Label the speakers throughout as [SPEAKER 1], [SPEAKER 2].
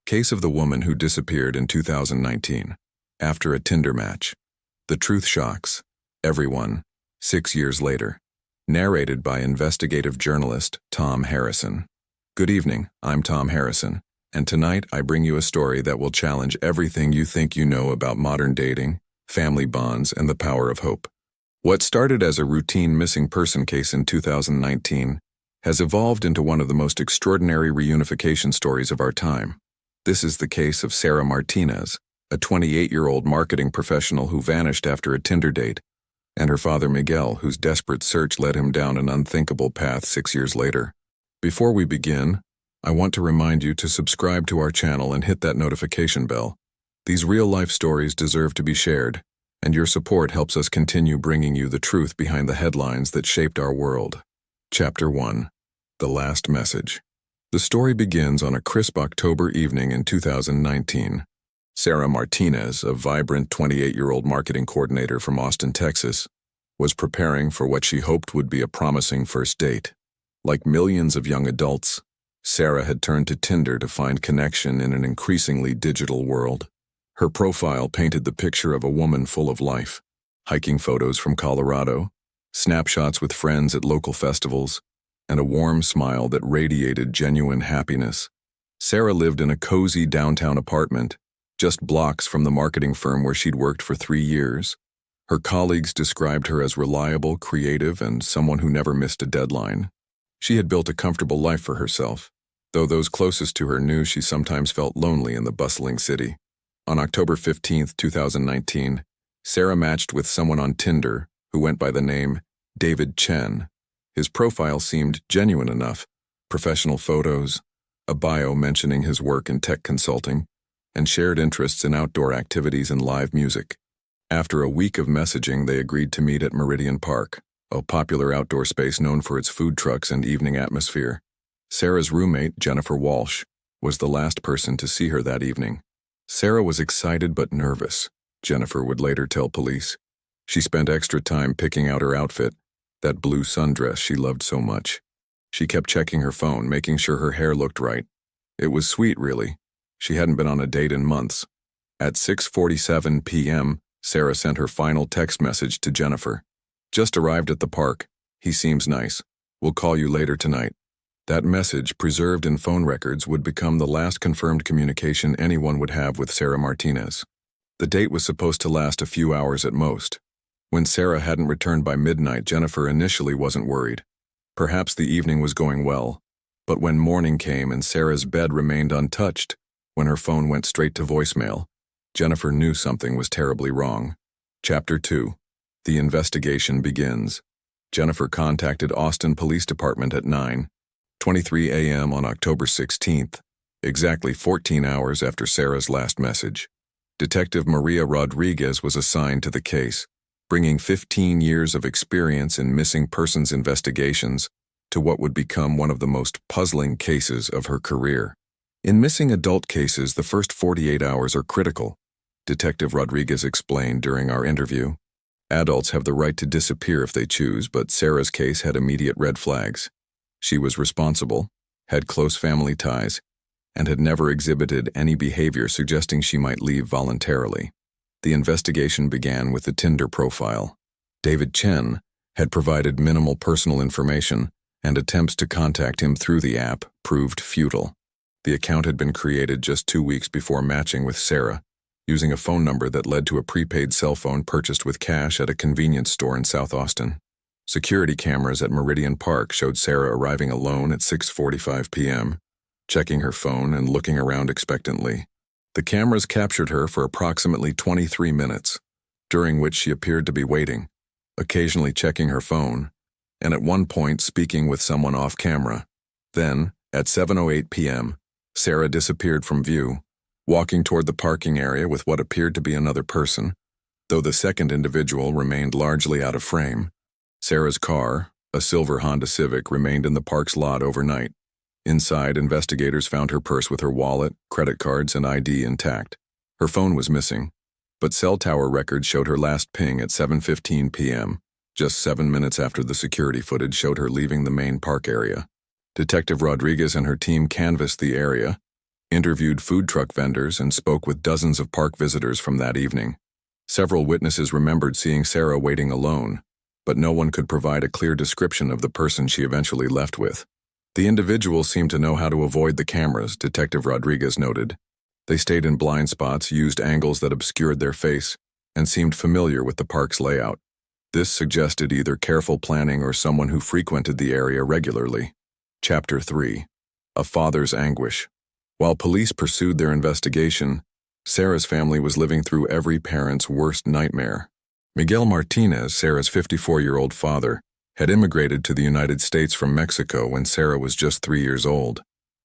[SPEAKER 1] Case of the woman who disappeared in 2019 after a Tinder match. The truth shocks everyone 6 years later. Narrated by investigative journalist Tom Harrison. Good evening, I'm Tom Harrison, and tonight I bring you a story that will challenge everything you think you know about modern dating, family bonds, and the power of hope. What started as a routine missing person case in 2019 has evolved into one of the most extraordinary reunification stories of our time. This is the case of Sarah Martinez, a 28-year-old marketing professional who vanished after a Tinder date, and her father Miguel, whose desperate search led him down an unthinkable path 6 years later. Before we begin, I want to remind you to subscribe to our channel and hit that notification bell. These real-life stories deserve to be shared, and your support helps us continue bringing you the truth behind the headlines that shaped our world. Chapter 1. The Last Message. The story begins on a crisp October evening in 2019. Sarah Martinez, a vibrant 28-year-old marketing coordinator from Austin, Texas, was preparing for what she hoped would be a promising first date. Like millions of young adults, Sarah had turned to Tinder to find connection in an increasingly digital world. Her profile painted the picture of a woman full of life: hiking photos from Colorado, snapshots with friends at local festivals, and a warm smile that radiated genuine happiness. Sarah lived in a cozy downtown apartment, just blocks from the marketing firm where she'd worked for 3 years. Her colleagues described her as reliable, creative, and someone who never missed a deadline. She had built a comfortable life for herself, though those closest to her knew she sometimes felt lonely in the bustling city. On October 15, 2019, Sarah matched with someone on Tinder who went by the name David Chen. His profile seemed genuine enough: professional photos, a bio mentioning his work in tech consulting, and shared interests in outdoor activities and live music. After a week of messaging, they agreed to meet at Meridian Park, a popular outdoor space known for its food trucks and evening atmosphere. Sarah's roommate, Jennifer Walsh, was the last person to see her that evening. Sarah was excited but nervous, Jennifer would later tell police. She spent extra time picking out her outfit, that blue sundress she loved so much. She kept checking her phone, making sure her hair looked right. It was sweet, really. She hadn't been on a date in months. At 6:47 p.m., Sarah sent her final text message to Jennifer. "Just arrived at the park. He seems nice. We'll call you later tonight." That message, preserved in phone records, would become the last confirmed communication anyone would have with Sarah Martinez. The date was supposed to last a few hours at most. When Sarah hadn't returned by midnight, Jennifer initially wasn't worried. Perhaps the evening was going well. But when morning came and Sarah's bed remained untouched, when her phone went straight to voicemail, Jennifer knew something was terribly wrong. Chapter 2. The investigation begins. Jennifer contacted Austin Police Department at 9:23 a.m. on October 16th, exactly 14 hours after Sarah's last message. Detective Maria Rodriguez was assigned to the case, bringing 15 years of experience in missing persons investigations to what would become one of the most puzzling cases of her career. In missing adult cases, the first 48 hours are critical, Detective Rodriguez explained during our interview. Adults have the right to disappear if they choose, but Sarah's case had immediate red flags. She was responsible, had close family ties, and had never exhibited any behavior suggesting she might leave voluntarily. The investigation began with the Tinder profile. David Chen had provided minimal personal information, and attempts to contact him through the app proved futile. The account had been created just 2 weeks before matching with Sarah, using a phone number that led to a prepaid cell phone purchased with cash at a convenience store in South Austin. Security cameras at Meridian Park showed Sarah arriving alone at 6:45 p.m., checking her phone and looking around expectantly. The cameras captured her for approximately 23 minutes, during which she appeared to be waiting, occasionally checking her phone, and at one point speaking with someone off camera. Then, at 7:08 p.m., Sarah disappeared from view, walking toward the parking area with what appeared to be another person, though the second individual remained largely out of frame. Sarah's car, a silver Honda Civic, remained in the park's lot overnight. Inside, investigators found her purse with her wallet, credit cards, and ID intact. Her phone was missing, but cell tower records showed her last ping at 7:15 p.m., just 7 minutes after the security footage showed her leaving the main park area. Detective Rodriguez and her team canvassed the area, interviewed food truck vendors, and spoke with dozens of park visitors from that evening. Several witnesses remembered seeing Sarah waiting alone, but no one could provide a clear description of the person she eventually left with. The individual seemed to know how to avoid the cameras, Detective Rodriguez noted. They stayed in blind spots, used angles that obscured their face, and seemed familiar with the park's layout. This suggested either careful planning or someone who frequented the area regularly. Chapter 3. A Father's Anguish. While police pursued their investigation, Sarah's family was living through every parent's worst nightmare. Miguel Martinez, Sarah's 54-year-old father, had immigrated to the United States from Mexico when Sarah was just 3 years old.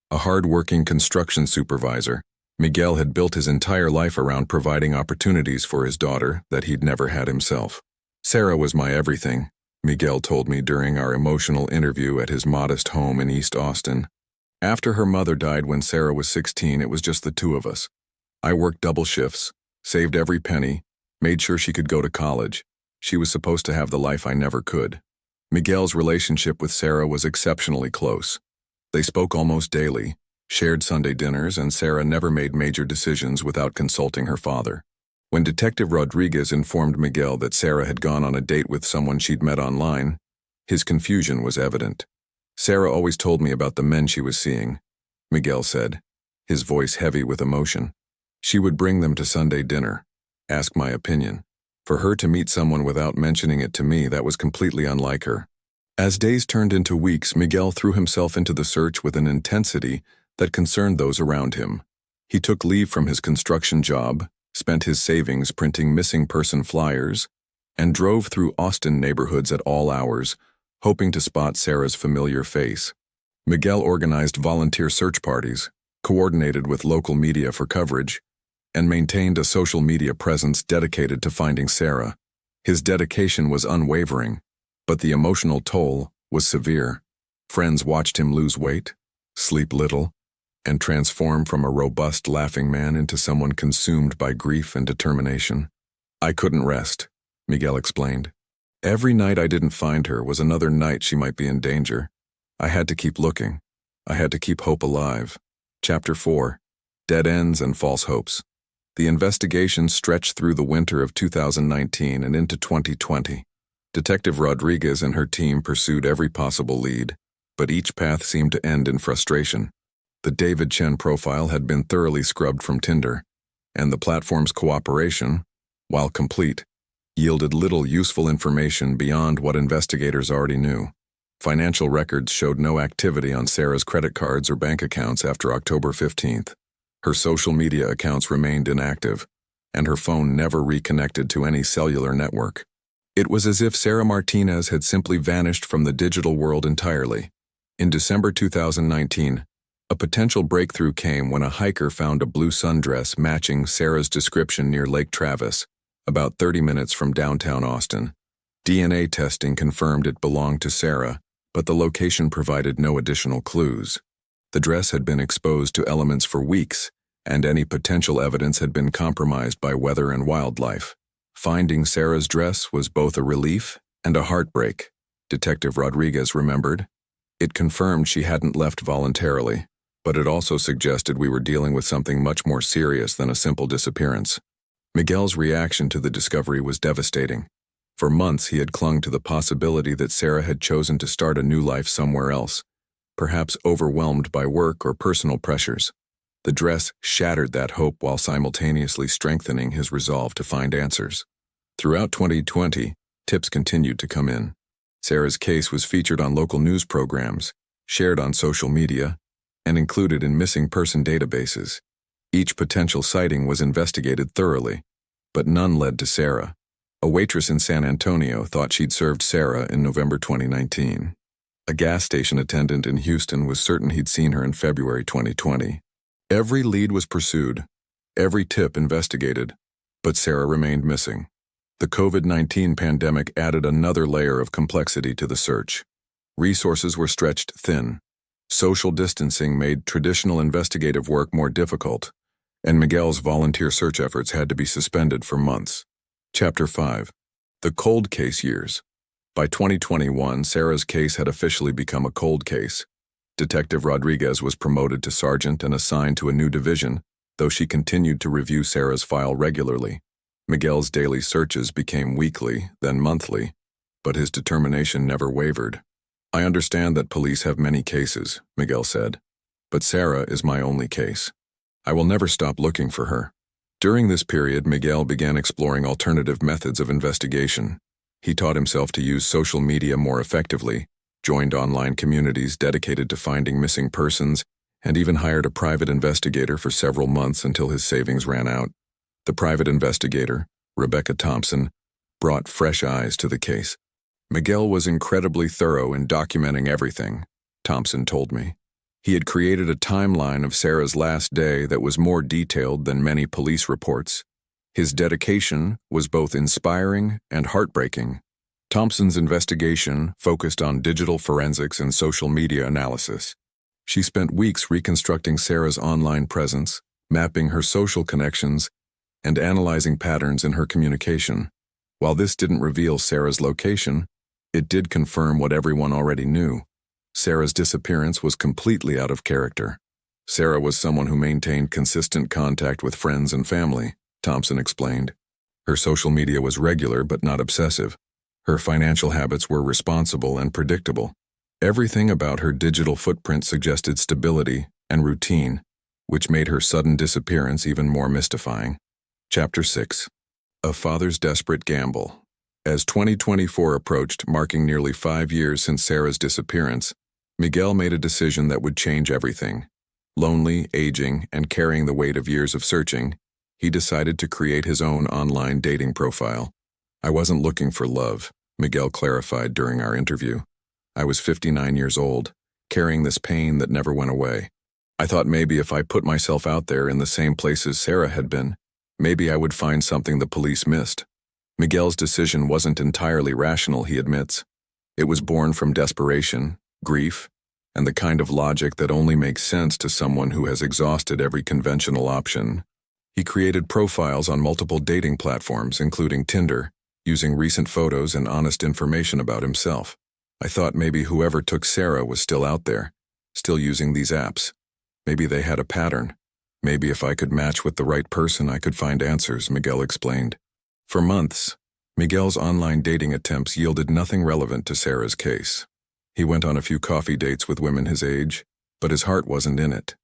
[SPEAKER 1] A hard-working construction supervisor, Miguel had built his entire life around providing opportunities for his daughter that he'd never had himself. "Sarah was my everything," Miguel told me during our emotional interview at his modest home in East Austin. "After her mother died when Sarah was 16, it was just the two of us. I worked double shifts, saved every penny, made sure she could go to college. She was supposed to have the life I never could." Miguel's relationship with Sarah was exceptionally close. They spoke almost daily, shared Sunday dinners, and Sarah never made major decisions without consulting her father. When Detective Rodriguez informed Miguel that Sarah had gone on a date with someone she'd met online, his confusion was evident. "Sarah always told me about the men she was seeing," Miguel said, his voice heavy with emotion. "She would bring them to Sunday dinner, ask my opinion. For her to meet someone without mentioning it to me, that was completely unlike her." As days turned into weeks, Miguel threw himself into the search with an intensity that concerned those around him. He took leave from his construction job, spent his savings printing missing person flyers, and drove through Austin neighborhoods at all hours, hoping to spot Sarah's familiar face. Miguel organized volunteer search parties, coordinated with local media for coverage, and maintained a social media presence dedicated to finding Sarah. His dedication was unwavering, but the emotional toll was severe. Friends watched him lose weight, sleep little, and transform from a robust, laughing man into someone consumed by grief and determination. "I couldn't rest," Miguel explained. "Every night I didn't find her was another night she might be in danger. I had to keep looking. I had to keep hope alive." Chapter 4. Dead Ends and False Hopes. The investigation stretched through the winter of 2019 and into 2020. Detective Rodriguez and her team pursued every possible lead, but each path seemed to end in frustration. The David Chen profile had been thoroughly scrubbed from Tinder, and the platform's cooperation, while complete, yielded little useful information beyond what investigators already knew. Financial records showed no activity on Sarah's credit cards or bank accounts after October 15th. Her social media accounts remained inactive, and her phone never reconnected to any cellular network. It was as if Sarah Martinez had simply vanished from the digital world entirely. In December 2019, a potential breakthrough came when a hiker found a blue sundress matching Sarah's description near Lake Travis, about 30 minutes from downtown Austin. DNA testing confirmed it belonged to Sarah, but the location provided no additional clues. The dress had been exposed to elements for weeks, and any potential evidence had been compromised by weather and wildlife. Finding Sarah's dress was both a relief and a heartbreak, Detective Rodriguez remembered. It confirmed she hadn't left voluntarily, but it also suggested we were dealing with something much more serious than a simple disappearance. Miguel's reaction to the discovery was devastating. For months he had clung to the possibility that Sarah had chosen to start a new life somewhere else, perhaps overwhelmed by work or personal pressures. The dress shattered that hope while simultaneously strengthening his resolve to find answers. Throughout 2020, tips continued to come in. Sarah's case was featured on local news programs, shared on social media, and included in missing person databases. Each potential sighting was investigated thoroughly, but none led to Sarah. A waitress in San Antonio thought she'd served Sarah in November 2019. A gas station attendant in Houston was certain he'd seen her in February 2020. Every lead was pursued, every tip investigated, but Sarah remained missing. The COVID-19 pandemic added another layer of complexity to the search. Resources were stretched thin. Social distancing made traditional investigative work more difficult, and Miguel's volunteer search efforts had to be suspended for months. Chapter 5. The Cold Case Years. By 2021, Sarah's case had officially become a cold case. Detective Rodriguez was promoted to sergeant and assigned to a new division, though she continued to review Sarah's file regularly. Miguel's daily searches became weekly, then monthly, but his determination never wavered. "I understand that police have many cases," Miguel said, "but Sarah is my only case. I will never stop looking for her." During this period, Miguel began exploring alternative methods of investigation. He taught himself to use social media more effectively, joined online communities dedicated to finding missing persons, and even hired a private investigator for several months until his savings ran out. The private investigator, Rebecca Thompson, brought fresh eyes to the case. Miguel was incredibly thorough in documenting everything, Thompson told me. He had created a timeline of Sarah's last day that was more detailed than many police reports. His dedication was both inspiring and heartbreaking. Thompson's investigation focused on digital forensics and social media analysis. She spent weeks reconstructing Sarah's online presence, mapping her social connections, and analyzing patterns in her communication. While this didn't reveal Sarah's location, it did confirm what everyone already knew. Sarah's disappearance was completely out of character. Sarah was someone who maintained consistent contact with friends and family, Thompson explained. Her social media was regular but not obsessive. Her financial habits were responsible and predictable. Everything about her digital footprint suggested stability and routine, which made her sudden disappearance even more mystifying. Chapter 6. A Father's Desperate Gamble. As 2024 approached, marking nearly 5 years since Sarah's disappearance, Miguel made a decision that would change everything. Lonely, aging, and carrying the weight of years of searching, he decided to create his own online dating profile. "I wasn't looking for love," Miguel clarified during our interview. "I was 59 years old, carrying this pain that never went away. I thought maybe if I put myself out there in the same places Sarah had been, maybe I would find something the police missed." Miguel's decision wasn't entirely rational, he admits. It was born from desperation, grief, and the kind of logic that only makes sense to someone who has exhausted every conventional option. He created profiles on multiple dating platforms, including Tinder, using recent photos and honest information about himself. "I thought maybe whoever took Sarah was still out there, still using these apps. Maybe they had a pattern. Maybe if I could match with the right person, I could find answers," Miguel explained. For months, Miguel's online dating attempts yielded nothing relevant to Sarah's case. He went on a few coffee dates with women his age, but his heart wasn't in it.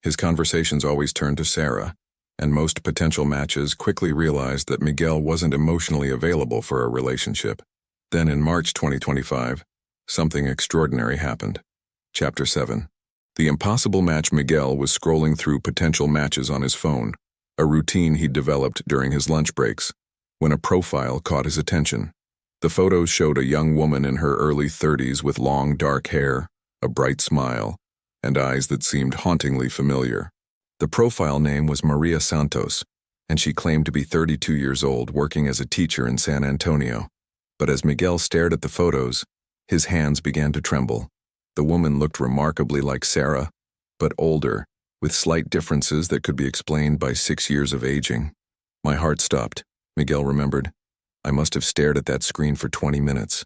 [SPEAKER 1] His conversations always turned to Sarah, and most potential matches quickly realized that Miguel wasn't emotionally available for a relationship. Then in March 2025, something extraordinary happened. Chapter 7. The impossible match. Miguel was scrolling through potential matches on his phone, a routine he'd developed during his lunch breaks, when a profile caught his attention. The photos showed a young woman in her early 30s with long dark hair, a bright smile, and eyes that seemed hauntingly familiar. The profile name was Maria Santos, and she claimed to be 32 years old, working as a teacher in San Antonio. But as Miguel stared at the photos, his hands began to tremble. The woman looked remarkably like Sarah, but older, with slight differences that could be explained by 6 years of aging. My heart stopped, Miguel remembered. I must have stared at that screen for 20 minutes.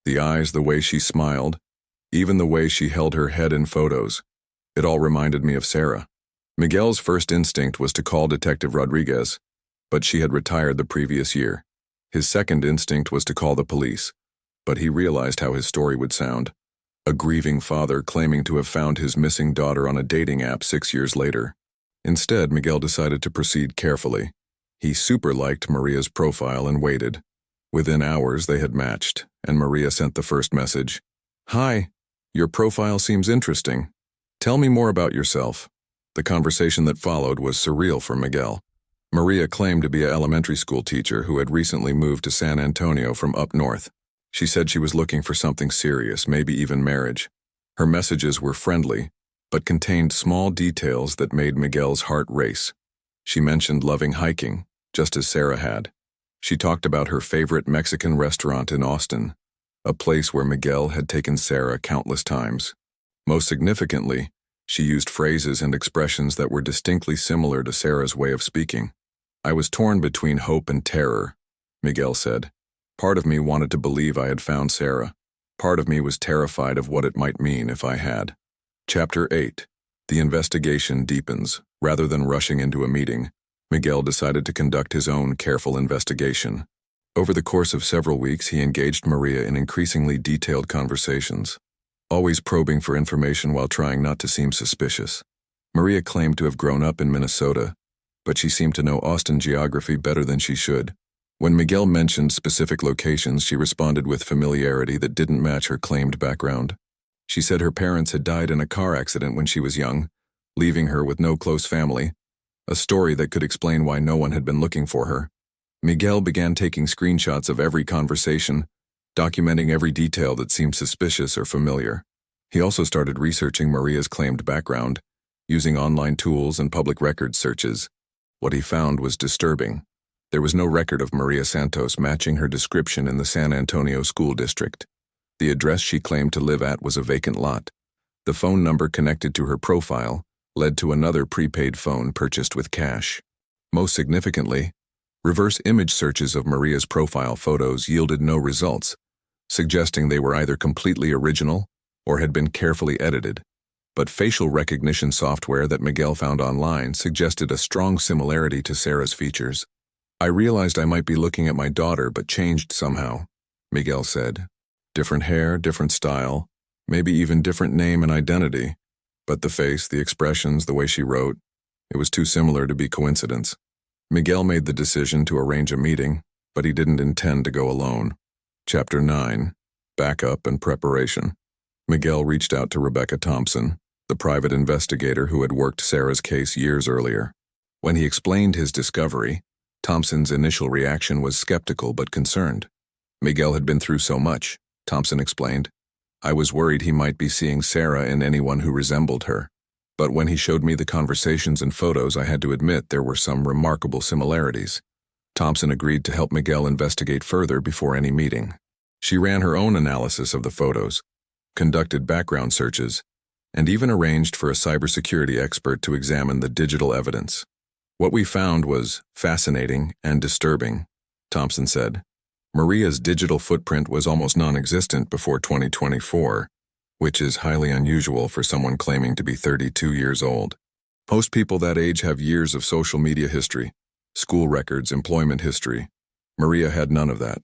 [SPEAKER 1] The eyes, the way she smiled, even the way she held her head in photos. It all reminded me of Sarah. Miguel's first instinct was to call Detective Rodriguez, but she had retired the previous year. His second instinct was to call the police, but he realized how his story would sound. A grieving father claiming to have found his missing daughter on a dating app 6 years later. Instead, Miguel decided to proceed carefully. He super-liked Maria's profile and waited. Within hours, they had matched, and Maria sent the first message. "Hi, your profile seems interesting. Tell me more about yourself." The conversation that followed was surreal for Miguel. Maria claimed to be an elementary school teacher who had recently moved to San Antonio from up north. She said she was looking for something serious, maybe even marriage. Her messages were friendly, but contained small details that made Miguel's heart race. She mentioned loving hiking, just as Sarah had. She talked about her favorite Mexican restaurant in Austin, a place where Miguel had taken Sarah countless times. Most significantly, she used phrases and expressions that were distinctly similar to Sarah's way of speaking. "I was torn between hope and terror," Miguel said. "Part of me wanted to believe I had found Sarah. Part of me was terrified of what it might mean if I had." Chapter 8. The investigation deepens. Rather than rushing into a meeting, Miguel decided to conduct his own careful investigation. Over the course of several weeks, he engaged Maria in increasingly detailed conversations, always probing for information while trying not to seem suspicious. Maria claimed to have grown up in Minnesota, but she seemed to know Austin geography better than she should. When Miguel mentioned specific locations, she responded with familiarity that didn't match her claimed background. She said her parents had died in a car accident when she was young, leaving her with no close family, a story that could explain why no one had been looking for her. Miguel began taking screenshots of every conversation, documenting every detail that seemed suspicious or familiar. He also started researching Maria's claimed background, using online tools and public records searches. What he found was disturbing. There was no record of Maria Santos matching her description in the San Antonio school district. The address she claimed to live at was a vacant lot. The phone number connected to her profile led to another prepaid phone purchased with cash. Most significantly, reverse image searches of Maria's profile photos yielded no results, suggesting they were either completely original or had been carefully edited. But facial recognition software that Miguel found online suggested a strong similarity to Sarah's features. "I realized I might be looking at my daughter, but changed somehow," Miguel said. "Different hair, different style, maybe even different name and identity. But the face, the expressions, the way she wrote, it was too similar to be coincidence." Miguel made the decision to arrange a meeting, but he didn't intend to go alone. Chapter 9. Backup and Preparation. Miguel reached out to Rebecca Thompson, the private investigator who had worked Sarah's case years earlier. When he explained his discovery, Thompson's initial reaction was skeptical but concerned. Miguel had been through so much, Thompson explained. "I was worried he might be seeing Sarah in anyone who resembled her. But when he showed me the conversations and photos, I had to admit there were some remarkable similarities." Thompson agreed to help Miguel investigate further before any meeting. She ran her own analysis of the photos, conducted background searches, and even arranged for a cybersecurity expert to examine the digital evidence. "What we found was fascinating and disturbing," Thompson said. "Maria's digital footprint was almost non-existent before 2024, which is highly unusual for someone claiming to be 32 years old. Most people that age have years of social media history, school records, employment history. Maria had none of that."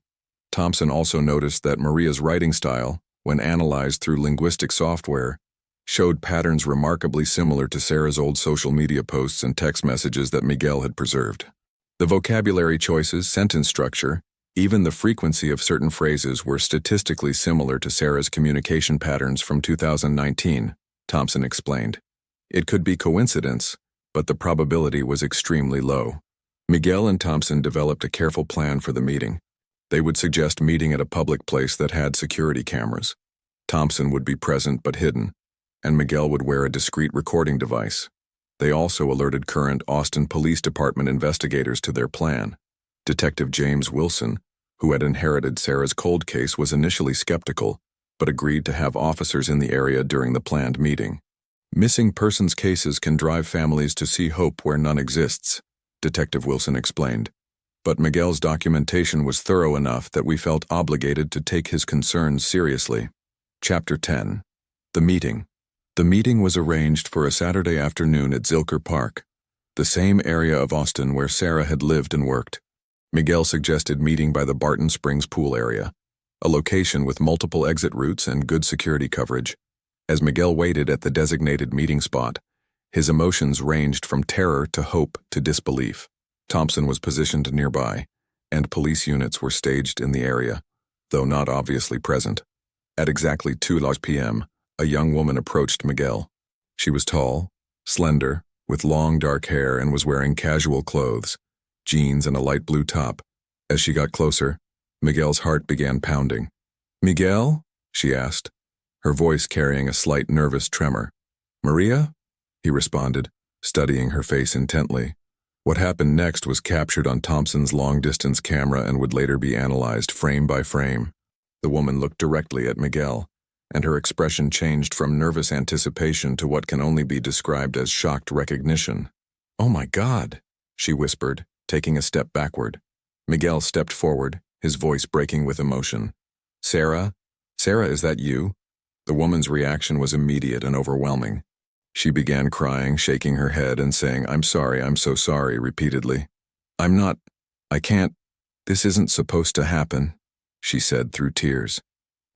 [SPEAKER 1] Thompson also noticed that Maria's writing style, when analyzed through linguistic software, showed patterns remarkably similar to Sarah's old social media posts and text messages that Miguel had preserved. The vocabulary choices, sentence structure, even the frequency of certain phrases were statistically similar to Sarah's communication patterns from 2019, Thompson explained. It could be coincidence, but the probability was extremely low. Miguel and Thompson developed a careful plan for the meeting. They would suggest meeting at a public place that had security cameras. Thompson would be present but hidden, and Miguel would wear a discreet recording device. They also alerted current Austin Police Department investigators to their plan. Detective James Wilson, who had inherited Sarah's cold case, was initially skeptical, but agreed to have officers in the area during the planned meeting. "Missing persons cases can drive families to see hope where none exists," Detective Wilson explained. "But Miguel's documentation was thorough enough that we felt obligated to take his concerns seriously." Chapter 10. The Meeting. The meeting was arranged for a Saturday afternoon at Zilker Park, the same area of Austin where Sarah had lived and worked. Miguel suggested meeting by the Barton Springs pool area, a location with multiple exit routes and good security coverage. As Miguel waited at the designated meeting spot, his emotions ranged from terror to hope to disbelief. Thompson was positioned nearby, and police units were staged in the area, though not obviously present. At exactly 2 p.m., a young woman approached Miguel. She was tall, slender, with long dark hair and was wearing casual clothes, jeans and a light blue top. As she got closer, Miguel's heart began pounding. "Miguel?" she asked, her voice carrying a slight nervous tremor. "Maria?" he responded, studying her face intently. What happened next was captured on Thompson's long-distance camera and would later be analyzed frame by frame. The woman looked directly at Miguel, and her expression changed from nervous anticipation to what can only be described as shocked recognition. "Oh my God," she whispered, taking a step backward. Miguel stepped forward, his voice breaking with emotion. Sarah, is that you?" The woman's reaction was immediate and overwhelming. She began crying, shaking her head and saying, "I'm sorry, I'm so sorry," repeatedly. I can't, this isn't supposed to happen," she said through tears.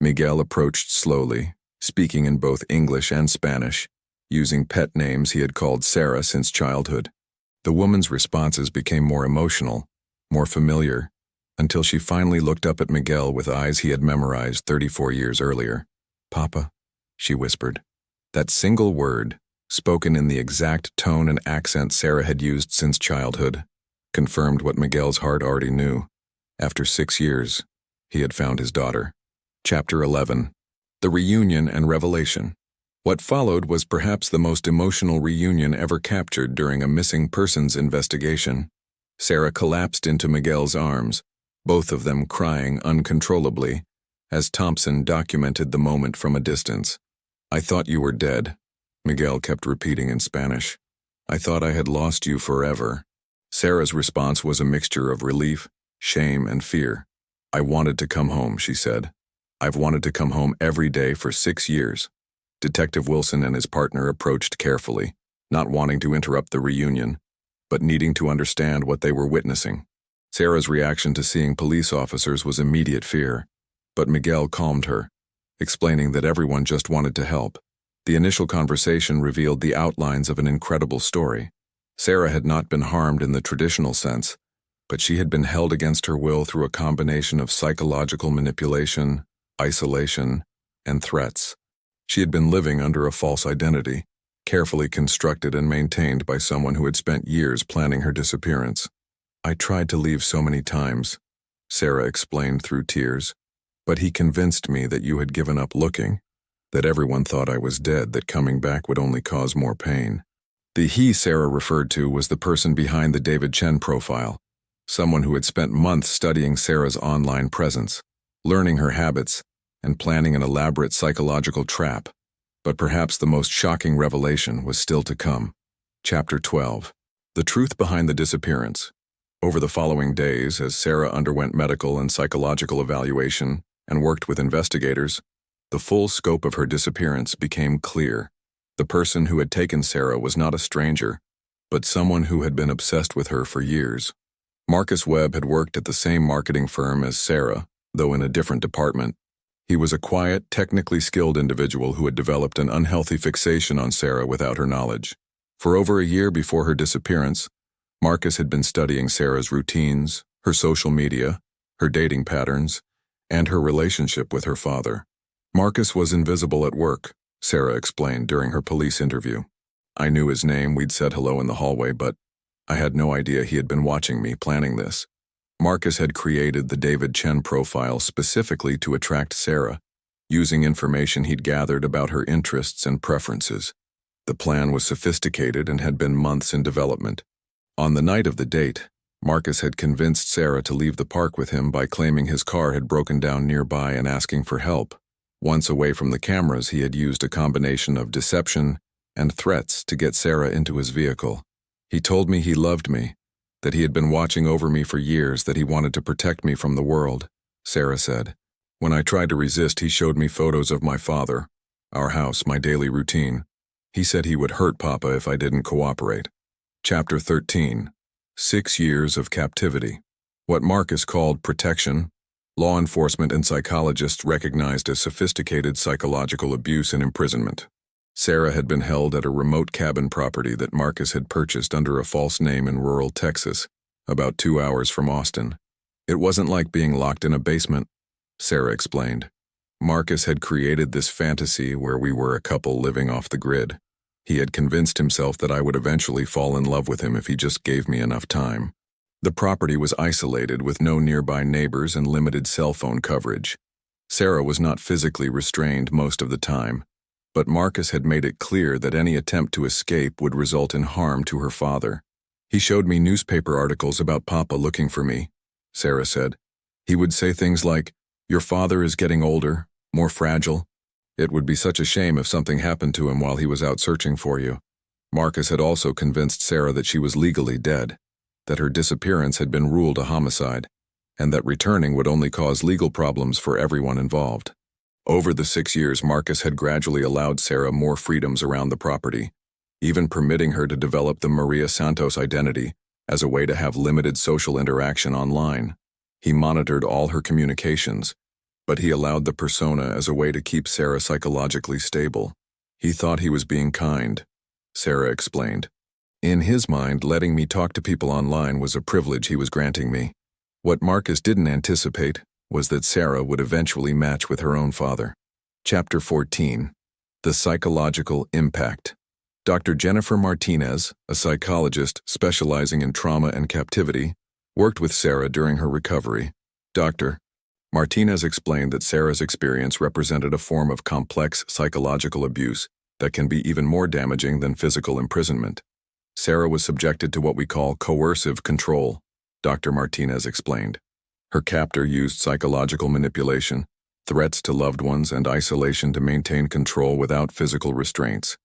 [SPEAKER 1] Miguel approached slowly, speaking in both English and Spanish, using pet names he had called Sarah since childhood. The woman's responses became more emotional, more familiar, until she finally looked up at Miguel with eyes he had memorized 34 years earlier. "Papa," she whispered. That single word, spoken in the exact tone and accent Sarah had used since childhood, confirmed what Miguel's heart already knew. After 6 years, he had found his daughter. Chapter 11. The Reunion and Revelation. What followed was perhaps the most emotional reunion ever captured during a missing persons investigation. Sarah collapsed into Miguel's arms, both of them crying uncontrollably, as Thompson documented the moment from a distance. "I thought you were dead," Miguel kept repeating in Spanish. "I thought I had lost you forever." Sarah's response was a mixture of relief, shame, and fear. "I wanted to come home," she said. "I've wanted to come home every day for 6 years." Detective Wilson and his partner approached carefully, not wanting to interrupt the reunion, but needing to understand what they were witnessing. Sarah's reaction to seeing police officers was immediate fear, but Miguel calmed her, explaining that everyone just wanted to help. The initial conversation revealed the outlines of an incredible story. Sarah had not been harmed in the traditional sense, but she had been held against her will through a combination of psychological manipulation, isolation, and threats. She had been living under a false identity, carefully constructed and maintained by someone who had spent years planning her disappearance. "I tried to leave so many times," Sarah explained through tears, "but he convinced me that you had given up looking, that everyone thought I was dead, that coming back would only cause more pain." The he Sarah referred to was the person behind the David Chen profile, someone who had spent months studying Sarah's online presence, learning her habits, and planning an elaborate psychological trap. But perhaps the most shocking revelation was still to come. Chapter 12. The truth behind the disappearance. Over the following days, as Sarah underwent medical and psychological evaluation and worked with investigators, the full scope of her disappearance became clear. The person who had taken Sarah was not a stranger, but someone who had been obsessed with her for years. Marcus Webb had worked at the same marketing firm as Sarah, though in a different department. He was a quiet, technically skilled individual who had developed an unhealthy fixation on Sarah without her knowledge. For over a year before her disappearance, Marcus had been studying Sarah's routines, her social media, her dating patterns, and her relationship with her father. Marcus was invisible at work, Sarah explained during her police interview. "I knew his name, we'd said hello in the hallway, but I had no idea he had been watching me, planning this." Marcus had created the David Chen profile specifically to attract Sarah, using information he'd gathered about her interests and preferences. The plan was sophisticated and had been months in development. On the night of the date, Marcus had convinced Sarah to leave the park with him by claiming his car had broken down nearby and asking for help. Once away from the cameras, he had used a combination of deception and threats to get Sarah into his vehicle. "He told me he loved me, that he had been watching over me for years, that he wanted to protect me from the world," Sarah said. "When I tried to resist, he showed me photos of my father, our house, my daily routine. He said he would hurt Papa if I didn't cooperate." Chapter 13. 6 years of captivity. What Marcus called protection, law enforcement and psychologists recognized as sophisticated psychological abuse and imprisonment. Sarah had been held at a remote cabin property that Marcus had purchased under a false name in rural Texas, about 2 hours from Austin. "It wasn't like being locked in a basement," Sarah explained. "Marcus had created this fantasy where we were a couple living off the grid. He had convinced himself that I would eventually fall in love with him if he just gave me enough time." The property was isolated with no nearby neighbors and limited cell phone coverage. Sarah was not physically restrained most of the time, but Marcus had made it clear that any attempt to escape would result in harm to her father. "He showed me newspaper articles about Papa looking for me," Sarah said. "He would say things like, 'Your father is getting older, more fragile. It would be such a shame if something happened to him while he was out searching for you.' Marcus had also convinced Sarah that she was legally dead, that her disappearance had been ruled a homicide, and that returning would only cause legal problems for everyone involved. Over the 6 years, Marcus had gradually allowed Sarah more freedoms around the property, even permitting her to develop the Maria Santos identity as a way to have limited social interaction online. He monitored all her communications, but he allowed the persona as a way to keep Sarah psychologically stable. He thought he was being kind, Sarah explained. In his mind, letting me talk to people online was a privilege he was granting me. What Marcus didn't anticipate was that Sarah would eventually match with her own father. Chapter 14. The Psychological Impact. Dr. Jennifer Martinez, a psychologist specializing in trauma and captivity, worked with Sarah during her recovery. Dr. Martinez explained that Sarah's experience represented a form of complex psychological abuse that can be even more damaging than physical imprisonment. Sarah was subjected to what we call coercive control, Dr. Martinez explained. Her captor used psychological manipulation, threats to loved ones, and isolation to maintain control without physical restraints.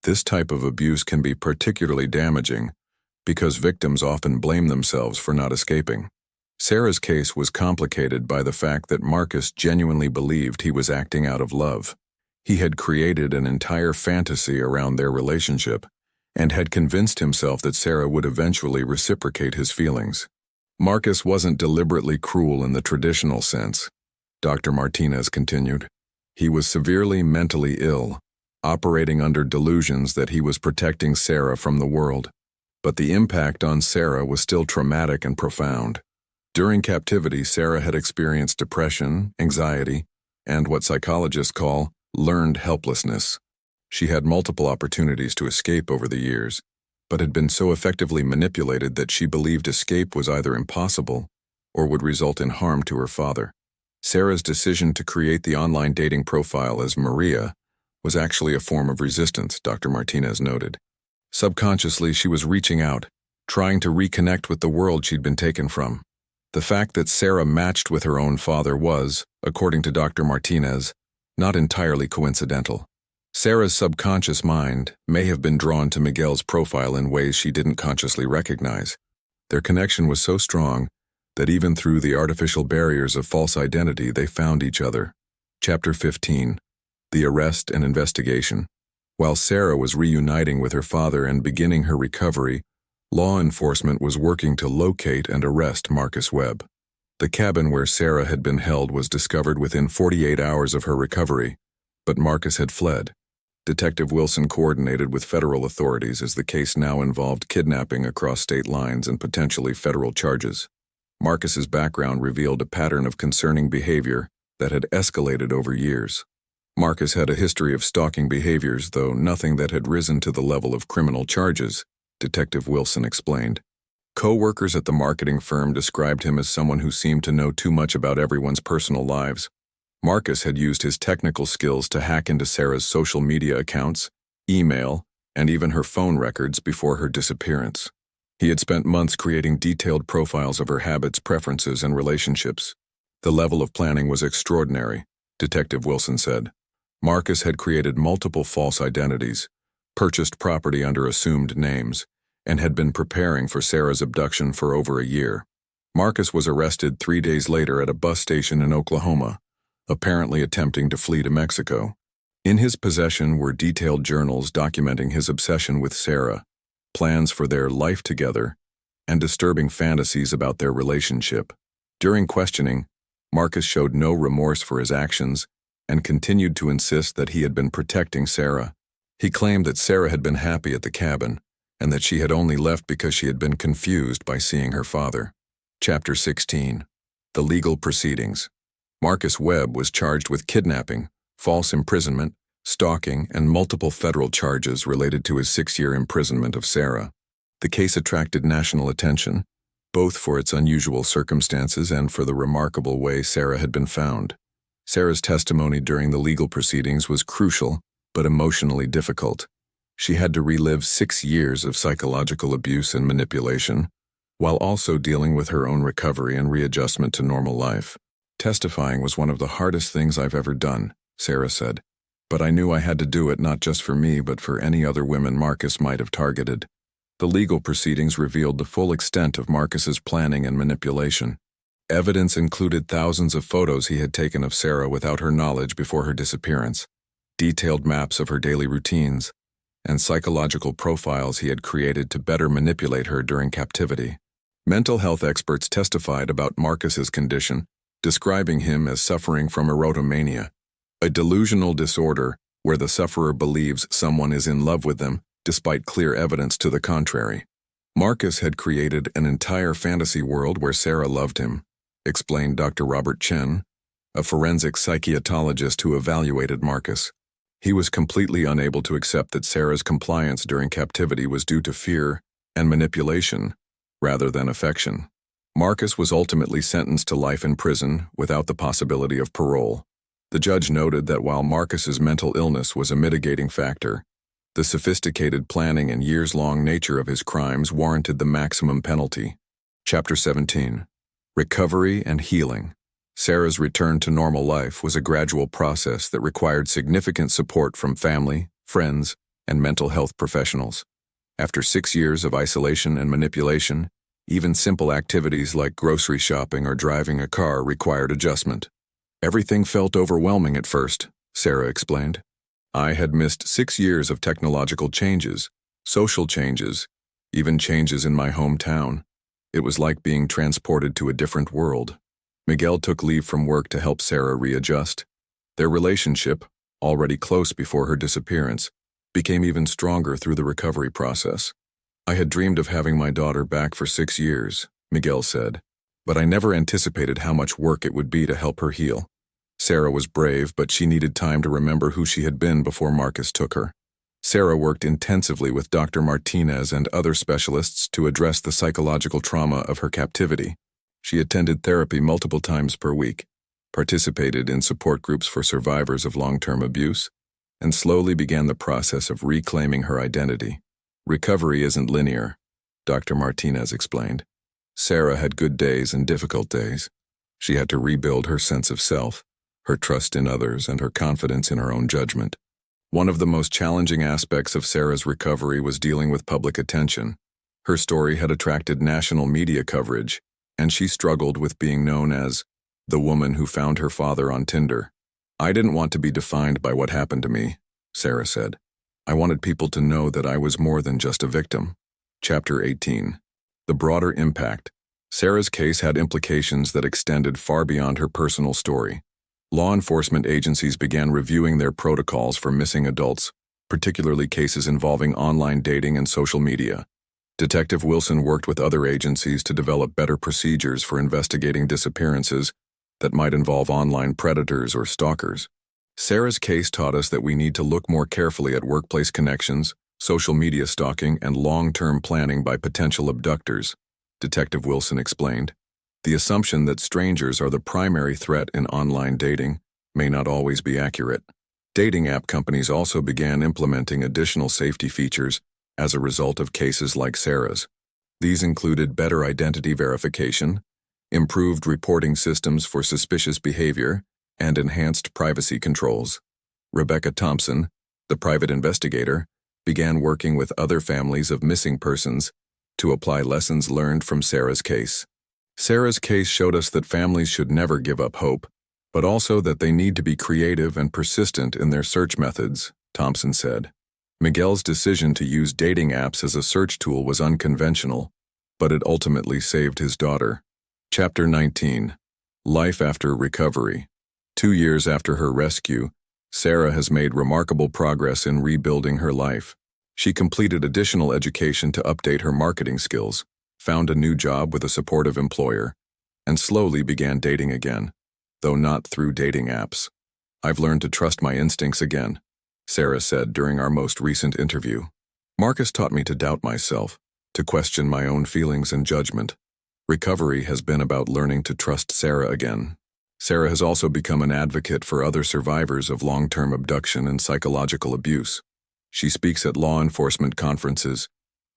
[SPEAKER 1] This type of abuse can be particularly damaging because victims often blame themselves for not escaping. Sarah's case was complicated by the fact that Marcus genuinely believed he was acting out of love. He had created an entire fantasy around their relationship and had convinced himself that Sarah would eventually reciprocate his feelings. Marcus wasn't deliberately cruel in the traditional sense, Dr. Martinez continued. He was severely mentally ill, operating under delusions that he was protecting Sarah from the world. But the impact on Sarah was still traumatic and profound. During captivity, Sarah had experienced depression, anxiety, and what psychologists call learned helplessness. She had multiple opportunities to escape over the years, but had been so effectively manipulated that she believed escape was either impossible or would result in harm to her father. Sarah's decision to create the online dating profile as Maria was actually a form of resistance, Dr. Martinez noted. Subconsciously, she was reaching out, trying to reconnect with the world she'd been taken from. The fact that Sarah matched with her own father was, according to Dr. Martinez, not entirely coincidental. Sarah's subconscious mind may have been drawn to Miguel's profile in ways she didn't consciously recognize. Their connection was so strong that even through the artificial barriers of false identity, they found each other. Chapter 15. The Arrest and Investigation. While Sarah was reuniting with her father and beginning her recovery, law enforcement was working to locate and arrest Marcus Webb. The cabin where Sarah had been held was discovered within 48 hours of her recovery, but Marcus had fled. Detective Wilson coordinated with federal authorities as the case now involved kidnapping across state lines and potentially federal charges. Marcus's background revealed a pattern of concerning behavior that had escalated over years. Marcus had a history of stalking behaviors, though nothing that had risen to the level of criminal charges, Detective Wilson explained. Co-workers at the marketing firm described him as someone who seemed to know too much about everyone's personal lives. Marcus had used his technical skills to hack into Sarah's social media accounts, email, and even her phone records before her disappearance. He had spent months creating detailed profiles of her habits, preferences, and relationships. The level of planning was extraordinary, Detective Wilson said. Marcus had created multiple false identities, purchased property under assumed names, and had been preparing for Sarah's abduction for over a year. Marcus was arrested 3 days later at a bus station in Oklahoma, apparently attempting to flee to Mexico. In his possession were detailed journals documenting his obsession with Sarah, plans for their life together, and disturbing fantasies about their relationship. During questioning, Marcus showed no remorse for his actions and continued to insist that he had been protecting Sarah. He claimed that Sarah had been happy at the cabin and that she had only left because she had been confused by seeing her father. Chapter 16. The Legal Proceedings. Marcus Webb was charged with kidnapping, false imprisonment, stalking, and multiple federal charges related to his 6-year imprisonment of Sarah. The case attracted national attention, both for its unusual circumstances and for the remarkable way Sarah had been found. Sarah's testimony during the legal proceedings was crucial, but emotionally difficult. She had to relive 6 years of psychological abuse and manipulation, while also dealing with her own recovery and readjustment to normal life. Testifying was one of the hardest things I've ever done, Sarah said. But I knew I had to do it not just for me but for any other women Marcus might have targeted. The legal proceedings revealed the full extent of Marcus's planning and manipulation. Evidence included thousands of photos he had taken of Sarah without her knowledge before her disappearance, detailed maps of her daily routines, and psychological profiles he had created to better manipulate her during captivity. Mental health experts testified about Marcus's condition, describing him as suffering from erotomania, a delusional disorder where the sufferer believes someone is in love with them despite clear evidence to the contrary. Marcus had created an entire fantasy world where Sarah loved him, explained Dr. Robert Chen, a forensic psychiatrologist who evaluated Marcus. He was completely unable to accept that Sarah's compliance during captivity was due to fear and manipulation, rather than affection. Marcus was ultimately sentenced to life in prison without the possibility of parole. The judge noted that while Marcus's mental illness was a mitigating factor, the sophisticated planning and years-long nature of his crimes warranted the maximum penalty. Chapter 17. Recovery and Healing. Sarah's return to normal life was a gradual process that required significant support from family, friends, and mental health professionals. After 6 years of isolation and manipulation, even simple activities like grocery shopping or driving a car required adjustment. Everything felt overwhelming at first, Sarah explained. I had missed 6 years of technological changes, social changes, even changes in my hometown. It was like being transported to a different world. Miguel took leave from work to help Sarah readjust. Their relationship, already close before her disappearance, became even stronger through the recovery process. I had dreamed of having my daughter back for 6 years, Miguel said, but I never anticipated how much work it would be to help her heal. Sarah was brave, but she needed time to remember who she had been before Marcus took her. Sarah worked intensively with Dr. Martinez and other specialists to address the psychological trauma of her captivity. She attended therapy multiple times per week, participated in support groups for survivors of long-term abuse, and slowly began the process of reclaiming her identity. Recovery isn't linear, Dr. Martinez explained. Sarah had good days and difficult days. She had to rebuild her sense of self, her trust in others, and her confidence in her own judgment. One of the most challenging aspects of Sarah's recovery was dealing with public attention. Her story had attracted national media coverage, and she struggled with being known as the woman who found her father on Tinder. I didn't want to be defined by what happened to me, Sarah said. I wanted people to know that I was more than just a victim. Chapter 18. The broader impact. Sarah's case had implications that extended far beyond her personal story. Law enforcement agencies began reviewing their protocols for missing adults, particularly cases involving online dating and social media. Detective Wilson worked with other agencies to develop better procedures for investigating disappearances that might involve online predators or stalkers. Sarah's case taught us that we need to look more carefully at workplace connections, social media stalking, and long-term planning by potential abductors, Detective Wilson explained. The assumption that strangers are the primary threat in online dating may not always be accurate. Dating app companies also began implementing additional safety features as a result of cases like Sarah's. These included better identity verification, improved reporting systems for suspicious behavior, and enhanced privacy controls. Rebecca Thompson, the private investigator, began working with other families of missing persons to apply lessons learned from Sarah's case. Sarah's case showed us that families should never give up hope, but also that they need to be creative and persistent in their search methods, Thompson said. Miguel's decision to use dating apps as a search tool was unconventional, but it ultimately saved his daughter. Chapter 19. Life after recovery. 2 years after her rescue, Sarah has made remarkable progress in rebuilding her life. She completed additional education to update her marketing skills, found a new job with a supportive employer, and slowly began dating again, though not through dating apps. I've learned to trust my instincts again, Sarah said during our most recent interview. Marcus taught me to doubt myself, to question my own feelings and judgment. Recovery has been about learning to trust Sarah again. Sarah has also become an advocate for other survivors of long-term abduction and psychological abuse. She speaks at law enforcement conferences,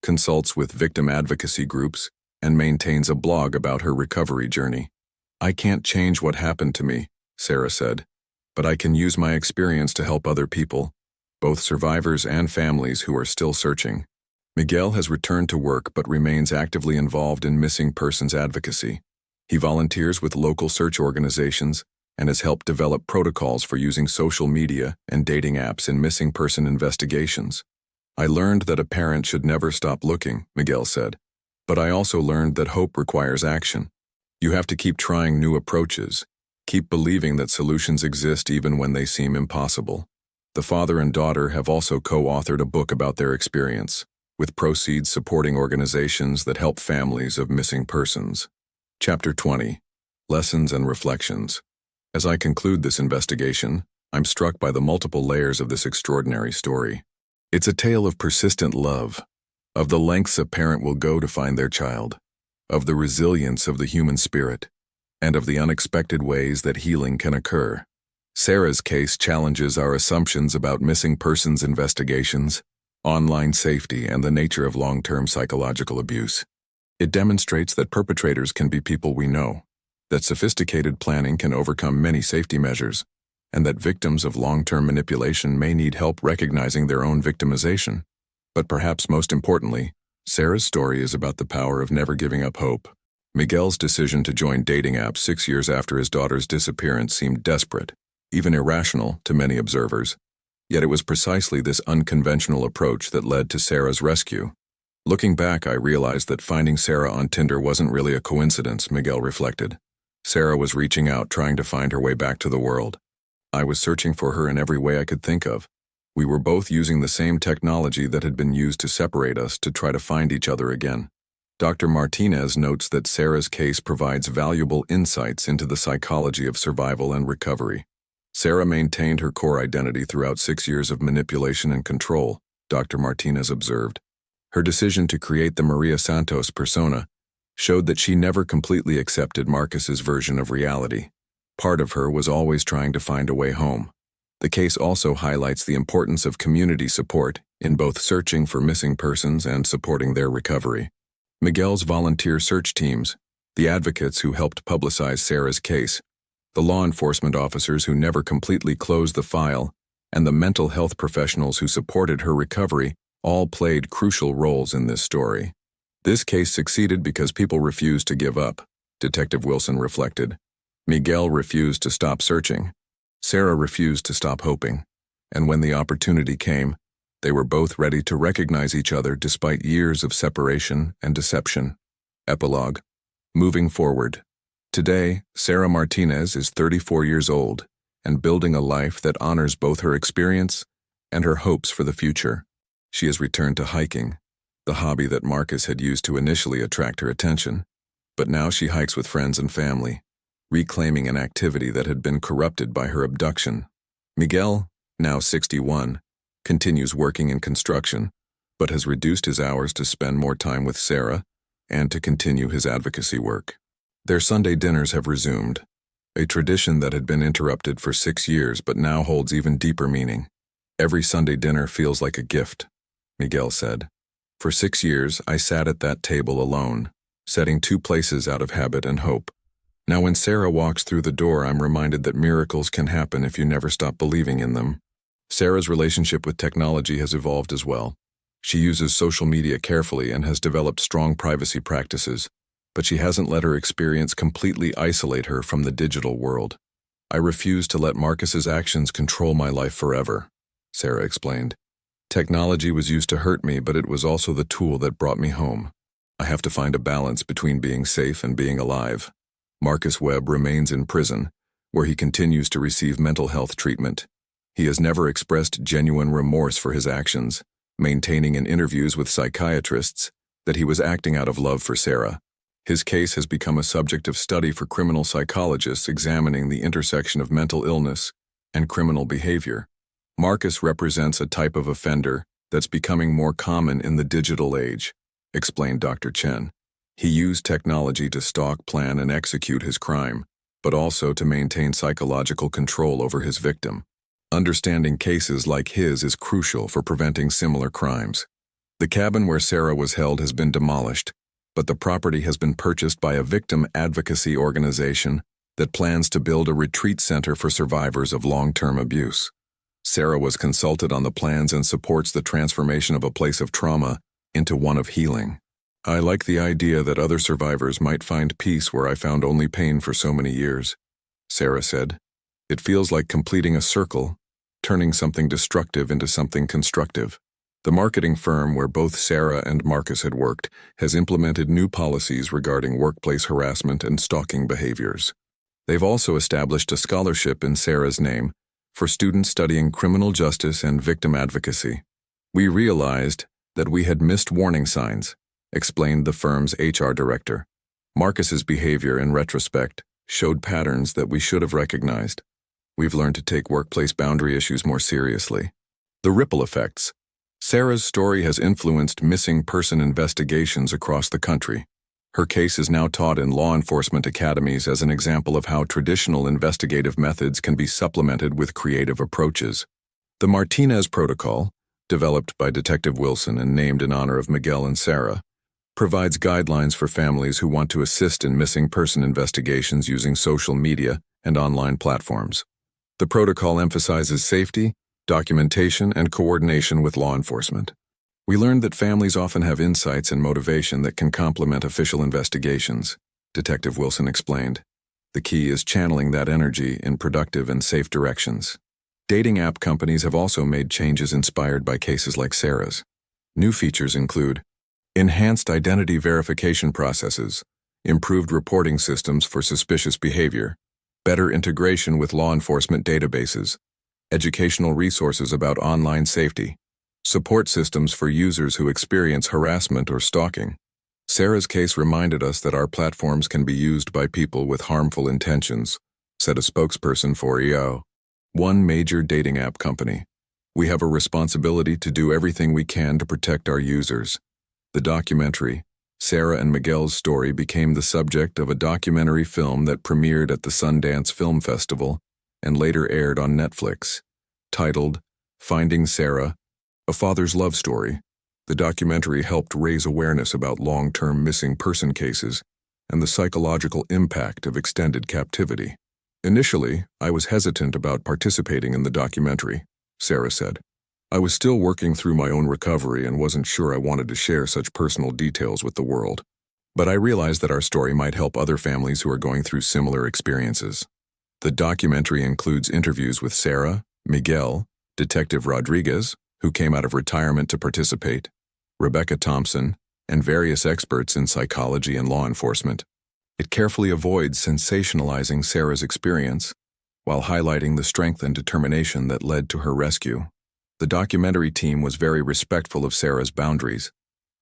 [SPEAKER 1] consults with victim advocacy groups, and maintains a blog about her recovery journey. I can't change what happened to me, Sarah said, but I can use my experience to help other people, both survivors and families who are still searching. Miguel has returned to work but remains actively involved in missing persons advocacy. He volunteers with local search organizations and has helped develop protocols for using social media and dating apps in missing person investigations. I learned that a parent should never stop looking, Miguel said. But I also learned that hope requires action. You have to keep trying new approaches, keep believing that solutions exist even when they seem impossible. The father and daughter have also co-authored a book about their experience, with proceeds supporting organizations that help families of missing persons. Chapter 20. Lessons and Reflections. As I conclude this investigation, I'm struck by the multiple layers of this extraordinary story. It's a tale of persistent love, of the lengths a parent will go to find their child, of the resilience of the human spirit, and of the unexpected ways that healing can occur. Sarah's case challenges our assumptions about missing persons investigations, online safety, and the nature of long-term psychological abuse. It demonstrates that perpetrators can be people we know, that sophisticated planning can overcome many safety measures, and that victims of long-term manipulation may need help recognizing their own victimization. But perhaps most importantly, Sarah's story is about the power of never giving up hope. Miguel's decision to join dating apps 6 years after his daughter's disappearance seemed desperate, even irrational to many observers. Yet it was precisely this unconventional approach that led to Sarah's rescue. Looking back, I realized that finding Sarah on Tinder wasn't really a coincidence, Miguel reflected. Sarah was reaching out, trying to find her way back to the world. I was searching for her in every way I could think of. We were both using the same technology that had been used to separate us to try to find each other again. Dr. Martinez notes that Sarah's case provides valuable insights into the psychology of survival and recovery. Sarah maintained her core identity throughout 6 years of manipulation and control, Dr. Martinez observed. Her decision to create the Maria Santos persona showed that she never completely accepted Marcus's version of reality. Part of her was always trying to find a way home. The case also highlights the importance of community support in both searching for missing persons and supporting their recovery. Miguel's volunteer search teams, the advocates who helped publicize Sarah's case, the law enforcement officers who never completely closed the file, and the mental health professionals who supported her recovery all played crucial roles in this story. This case succeeded because people refused to give up, Detective Wilson reflected. Miguel refused to stop searching. Sarah refused to stop hoping. And when the opportunity came, they were both ready to recognize each other despite years of separation and deception. Epilogue. Moving forward. Today, Sarah Martinez is 34 years old and building a life that honors both her experience and her hopes for the future. She has returned to hiking, the hobby that Marcus had used to initially attract her attention. But now she hikes with friends and family, reclaiming an activity that had been corrupted by her abduction. Miguel, now 61, continues working in construction, but has reduced his hours to spend more time with Sarah and to continue his advocacy work. Their Sunday dinners have resumed, a tradition that had been interrupted for 6 years but now holds even deeper meaning. Every Sunday dinner feels like a gift, Miguel said. For 6 years, I sat at that table alone, setting 2 places out of habit and hope. Now when Sarah walks through the door, I'm reminded that miracles can happen if you never stop believing in them. Sarah's relationship with technology has evolved as well. She uses social media carefully and has developed strong privacy practices, but she hasn't let her experience completely isolate her from the digital world. I refuse to let Marcus's actions control my life forever, Sarah explained. Technology was used to hurt me, but it was also the tool that brought me home. I have to find a balance between being safe and being alive. Marcus Webb remains in prison, where he continues to receive mental health treatment. He has never expressed genuine remorse for his actions, maintaining in interviews with psychiatrists that he was acting out of love for Sarah. His case has become a subject of study for criminal psychologists examining the intersection of mental illness and criminal behavior. Marcus represents a type of offender that's becoming more common in the digital age, explained Dr. Chen. He used technology to stalk, plan, and execute his crime, but also to maintain psychological control over his victim. Understanding cases like his is crucial for preventing similar crimes. The cabin where Sarah was held has been demolished, but the property has been purchased by a victim advocacy organization that plans to build a retreat center for survivors of long-term abuse. Sarah was consulted on the plans and supports the transformation of a place of trauma into one of healing. I like the idea that other survivors might find peace where I found only pain for so many years, Sarah said. It feels like completing a circle, turning something destructive into something constructive. The marketing firm where both Sarah and Marcus had worked has implemented new policies regarding workplace harassment and stalking behaviors. They've also established a scholarship in Sarah's name for students studying criminal justice and victim advocacy. We realized that we had missed warning signs, explained the firm's HR director. Marcus's behavior in retrospect showed patterns that we should have recognized. We've learned to take workplace boundary issues more seriously. The ripple effects. Sarah's story has influenced missing person investigations across the country. Her case is now taught in law enforcement academies as an example of how traditional investigative methods can be supplemented with creative approaches. The Martinez Protocol, developed by Detective Wilson and named in honor of Miguel and Sarah, provides guidelines for families who want to assist in missing person investigations using social media and online platforms. The protocol emphasizes safety, documentation, and coordination with law enforcement. We learned that families often have insights and motivation that can complement official investigations, Detective Wilson explained. The key is channeling that energy in productive and safe directions. Dating app companies have also made changes inspired by cases like Sarah's. New features include enhanced identity verification processes, improved reporting systems for suspicious behavior, better integration with law enforcement databases, educational resources about online safety, support systems for users who experience harassment or stalking. Sarah's case reminded us that our platforms can be used by people with harmful intentions, said a spokesperson for EO, one major dating app company. We have a responsibility to do everything we can to protect our users. The documentary, Sarah and Miguel's Story, became the subject of a documentary film that premiered at the Sundance Film Festival and later aired on Netflix. Titled Finding Sarah, A Father's Love Story, the documentary helped raise awareness about long-term missing person cases and the psychological impact of extended captivity. Initially, I was hesitant about participating in the documentary, Sarah said. I was still working through my own recovery and wasn't sure I wanted to share such personal details with the world. But I realized that our story might help other families who are going through similar experiences. The documentary includes interviews with Sarah, Miguel, Detective Rodriguez, who came out of retirement to participate, Rebecca Thompson, and various experts in psychology and law enforcement. It carefully avoids sensationalizing Sarah's experience while highlighting the strength and determination that led to her rescue. The documentary team was very respectful of Sarah's boundaries,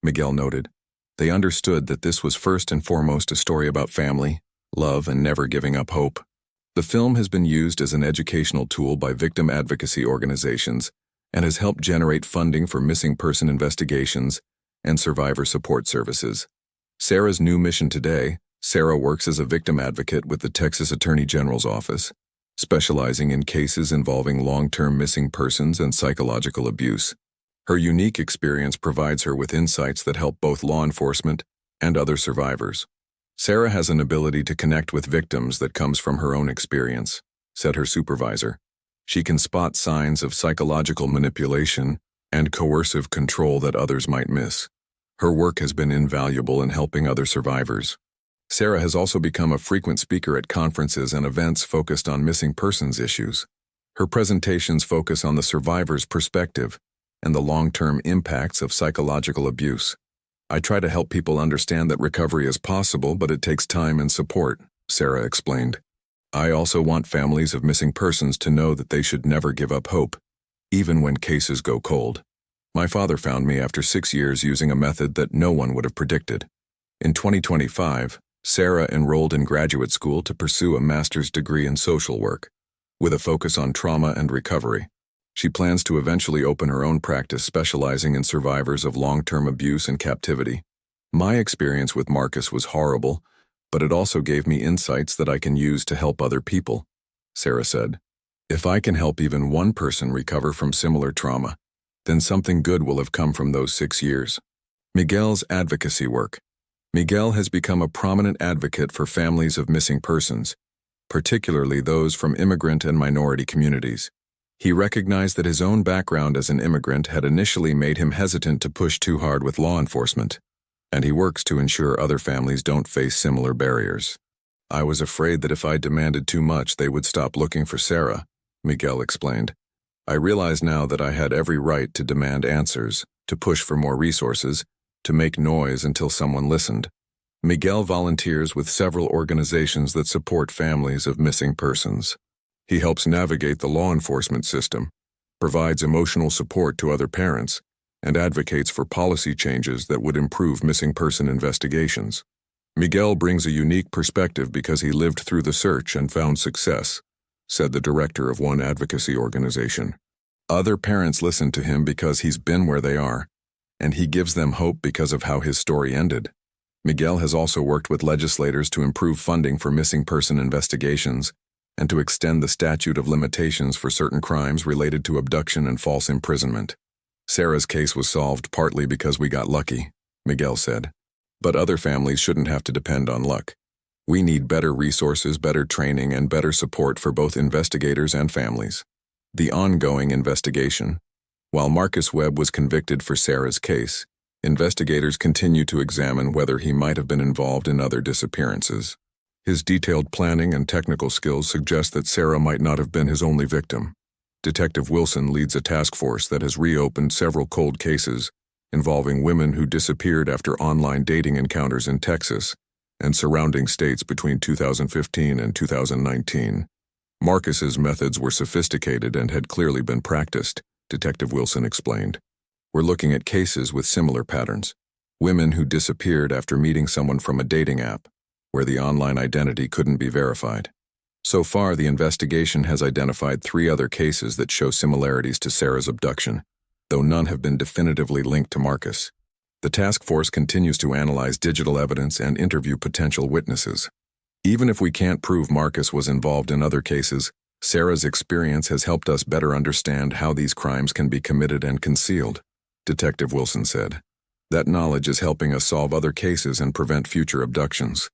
[SPEAKER 1] Miguel noted. They understood that this was first and foremost a story about family, love, and never giving up hope. The film has been used as an educational tool by victim advocacy organizations and has helped generate funding for missing person investigations and survivor support services. Sarah's new mission today: Sarah works as a victim advocate with the Texas Attorney General's office, specializing in cases involving long-term missing persons and psychological abuse. Her unique experience provides her with insights that help both law enforcement and other survivors. Sarah has an ability to connect with victims that comes from her own experience, said her supervisor. She can spot signs of psychological manipulation and coercive control that others might miss. Her work has been invaluable in helping other survivors. Sarah has also become a frequent speaker at conferences and events focused on missing persons issues. Her presentations focus on the survivor's perspective and the long-term impacts of psychological abuse. I try to help people understand that recovery is possible, but it takes time and support, Sarah explained. I also want families of missing persons to know that they should never give up hope, even when cases go cold. My father found me after 6 years using a method that no one would have predicted. In 2025, Sarah enrolled in graduate school to pursue a master's degree in social work, with a focus on trauma and recovery. She plans to eventually open her own practice specializing in survivors of long-term abuse and captivity. My experience with Marcus was horrible, but it also gave me insights that I can use to help other people, Sarah said. If I can help even one person recover from similar trauma, then something good will have come from those 6 years. Miguel's advocacy work. Miguel has become a prominent advocate for families of missing persons, particularly those from immigrant and minority communities. He recognized that his own background as an immigrant had initially made him hesitant to push too hard with law enforcement. and he works to ensure other families don't face similar barriers. I was afraid that if I demanded too much, they would stop looking for Sarah, Miguel explained. I realize now that I had every right to demand answers, to push for more resources, to make noise until someone listened. Miguel volunteers with several organizations that support families of missing persons. He helps navigate the law enforcement system, provides emotional support to other parents, and advocates for policy changes that would improve missing person investigations. Miguel brings a unique perspective because he lived through the search and found success, said the director of one advocacy organization. Other parents listen to him because he's been where they are, and he gives them hope because of how his story ended. Miguel has also worked with legislators to improve funding for missing person investigations and to extend the statute of limitations for certain crimes related to abduction and false imprisonment. Sarah's case was solved partly because we got lucky, Miguel said. But other families shouldn't have to depend on luck. We need better resources, better training, and better support for both investigators and families. The ongoing investigation. While Marcus Webb was convicted for Sarah's case, investigators continue to examine whether he might have been involved in other disappearances. His detailed planning and technical skills suggest that Sarah might not have been his only victim. Detective Wilson leads a task force that has reopened several cold cases involving women who disappeared after online dating encounters in Texas and surrounding states between 2015 and 2019. Marcus's methods were sophisticated and had clearly been practiced, Detective Wilson explained. We're looking at cases with similar patterns. Women who disappeared after meeting someone from a dating app, where the online identity couldn't be verified. So far, the investigation has identified 3 other cases that show similarities to Sarah's abduction, though none have been definitively linked to Marcus. The task force continues to analyze digital evidence and interview potential witnesses. Even if we can't prove Marcus was involved in other cases, Sarah's experience has helped us better understand how these crimes can be committed and concealed, Detective Wilson said. That knowledge is helping us solve other cases and prevent future abductions.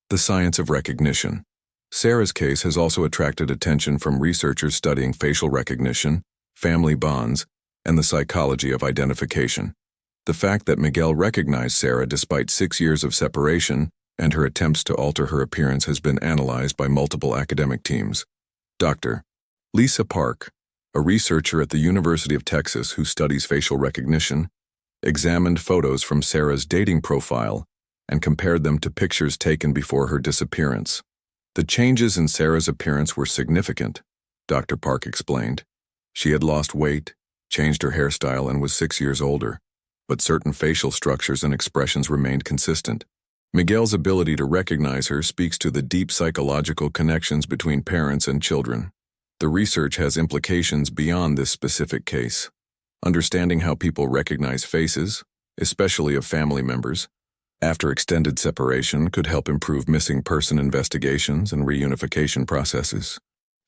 [SPEAKER 1] The science of recognition. Sarah's case has also attracted attention from researchers studying facial recognition, family bonds, and the psychology of identification. The fact that Miguel recognized Sarah despite 6 years of separation and her attempts to alter her appearance has been analyzed by multiple academic teams. Dr. Lisa Park, a researcher at the University of Texas who studies facial recognition, examined photos from Sarah's dating profile and compared them to pictures taken before her disappearance. The changes in Sarah's appearance were significant, Dr. Park explained. She had lost weight, changed her hairstyle, and was 6 years older, but certain facial structures and expressions remained consistent. Miguel's ability to recognize her speaks to the deep psychological connections between parents and children. The research has implications beyond this specific case. Understanding how people recognize faces, especially of family members, after extended separation could help improve missing person investigations and reunification processes.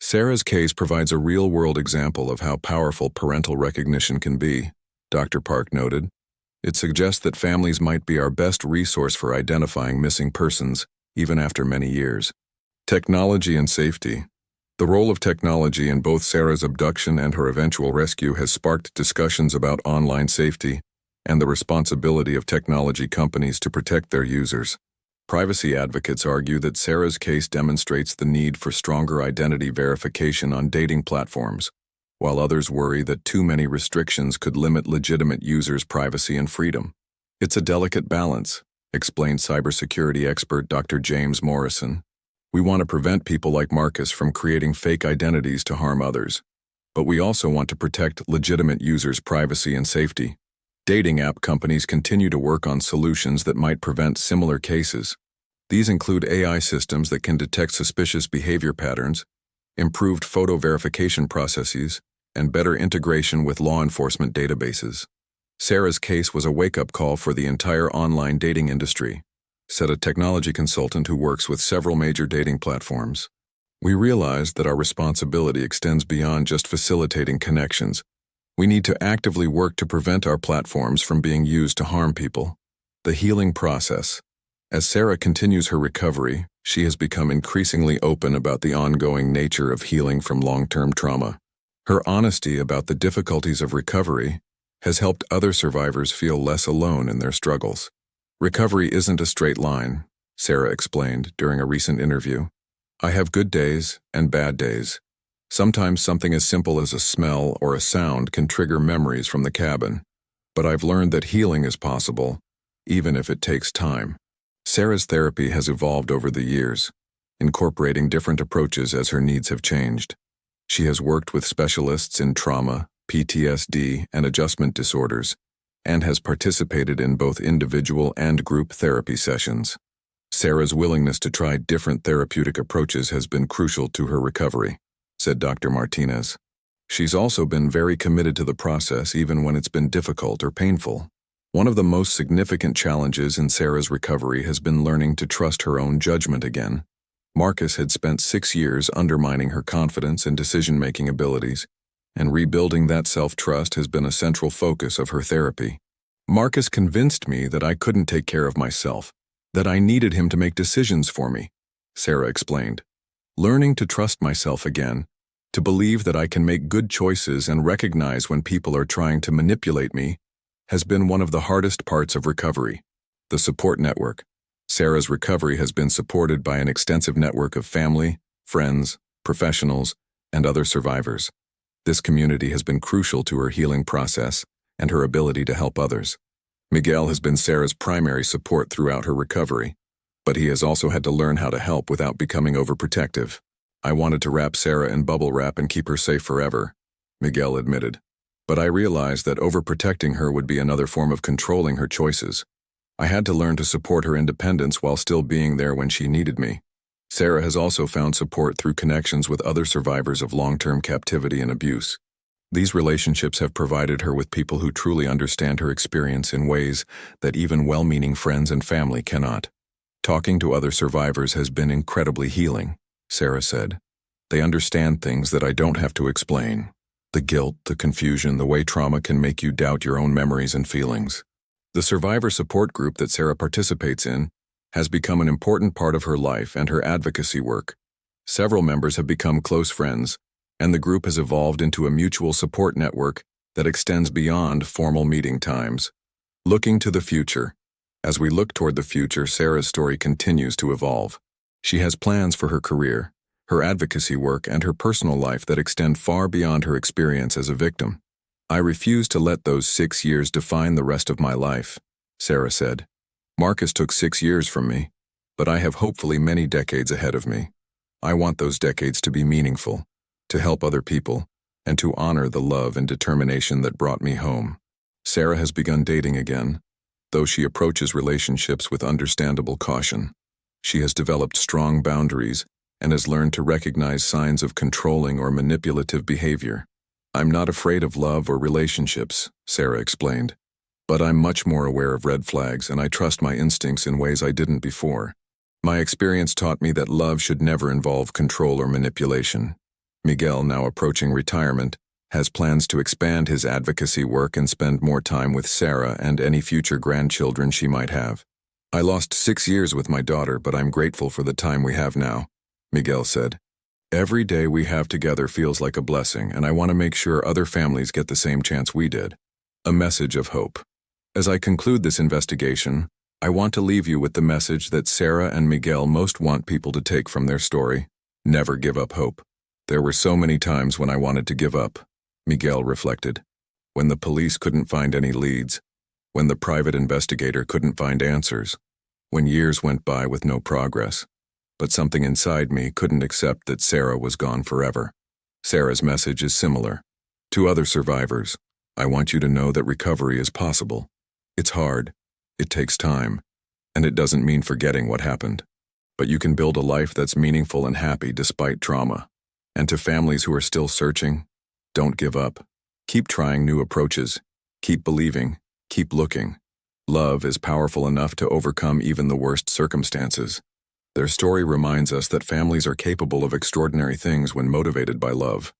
[SPEAKER 1] Sarah's case provides a real-world example of how powerful parental recognition can be, Dr. Park noted. It suggests that families might be our best resource for identifying missing persons, even after many years. Technology and safety. The role of technology in both Sarah's abduction and her eventual rescue has sparked discussions about online safety and the responsibility of technology companies to protect their users. Privacy advocates argue that Sarah's case demonstrates the need for stronger identity verification on dating platforms, while others worry that too many restrictions could limit legitimate users' privacy and freedom. It's a delicate balance, explained cybersecurity expert Dr. James Morrison. We want to prevent people like Marcus from creating fake identities to harm others, but we also want to protect legitimate users' privacy and safety. Dating app companies continue to work on solutions that might prevent similar cases. These include AI systems that can detect suspicious behavior patterns, improved photo verification processes, and better integration with law enforcement databases. Sarah's case was a wake-up call for the entire online dating industry, said a technology consultant who works with several major dating platforms. We realized that our responsibility extends beyond just facilitating connections. We need to actively work to prevent our platforms from being used to harm people. The healing process. As Sarah continues her recovery, she has become increasingly open about the ongoing nature of healing from long-term trauma. Her honesty about the difficulties of recovery has helped other survivors feel less alone in their struggles. Recovery isn't a straight line, Sarah explained during a recent interview. I have good days and bad days. Sometimes something as simple as a smell or a sound can trigger memories from the cabin. But I've learned that healing is possible, even if it takes time. Sarah's therapy has evolved over the years, incorporating different approaches as her needs have changed. She has worked with specialists in trauma, PTSD, and adjustment disorders, and has participated in both individual and group therapy sessions. Sarah's willingness to try different therapeutic approaches has been crucial to her recovery, said Dr. Martinez. She's also been very committed to the process even when it's been difficult or painful. One of the most significant challenges in Sarah's recovery has been learning to trust her own judgment again. Marcus had spent 6 years undermining her confidence and decision-making abilities, and rebuilding that self-trust has been a central focus of her therapy. Marcus convinced me that I couldn't take care of myself, that I needed him to make decisions for me, Sarah explained. Learning to trust myself again, to believe that I can make good choices and recognize when people are trying to manipulate me, has been one of the hardest parts of recovery. The support network. Sarah's recovery has been supported by an extensive network of family, friends, professionals, and other survivors. This community has been crucial to her healing process and her ability to help others. Miguel has been Sarah's primary support throughout her recovery, but he has also had to learn how to help without becoming overprotective. I wanted to wrap Sarah in bubble wrap and keep her safe forever, Miguel admitted. But I realized that overprotecting her would be another form of controlling her choices. I had to learn to support her independence while still being there when she needed me. Sarah has also found support through connections with other survivors of long-term captivity and abuse. These relationships have provided her with people who truly understand her experience in ways that even well-meaning friends and family cannot. Talking to other survivors has been incredibly healing, Sarah said. They understand things that I don't have to explain. The guilt, the confusion, the way trauma can make you doubt your own memories and feelings. The survivor support group that Sarah participates in has become an important part of her life and her advocacy work. Several members have become close friends, and the group has evolved into a mutual support network that extends beyond formal meeting times. Looking to the future. As we look toward the future, Sarah's story continues to evolve. She has plans for her career, her advocacy work, and her personal life that extend far beyond her experience as a victim. I refuse to let those 6 years define the rest of my life, Sarah said. Marcus took 6 years from me, but I have hopefully many decades ahead of me. I want those decades to be meaningful, to help other people, and to honor the love and determination that brought me home. Sarah has begun dating again, though she approaches relationships with understandable caution. She has developed strong boundaries and has learned to recognize signs of controlling or manipulative behavior. I'm not afraid of love or relationships, Sarah explained, but I'm much more aware of red flags and I trust my instincts in ways I didn't before. My experience taught me that love should never involve control or manipulation. Miguel, now approaching retirement, has plans to expand his advocacy work and spend more time with Sarah and any future grandchildren she might have. I lost 6 years with my daughter, but I'm grateful for the time we have now, Miguel said. Every day we have together feels like a blessing, and I want to make sure other families get the same chance we did. A message of hope. As I conclude this investigation, I want to leave you with the message that Sarah and Miguel most want people to take from their story. Never give up hope. There were so many times when I wanted to give up, Miguel reflected. When the police couldn't find any leads, when the private investigator couldn't find answers, when years went by with no progress. But something inside me couldn't accept that Sarah was gone forever. Sarah's message is similar. To other survivors, I want you to know that recovery is possible. It's hard, it takes time, and it doesn't mean forgetting what happened. But you can build a life that's meaningful and happy despite trauma. And to families who are still searching, don't give up. Keep trying new approaches. Keep believing. Keep looking. Love is powerful enough to overcome even the worst circumstances. Their story reminds us that families are capable of extraordinary things when motivated by love.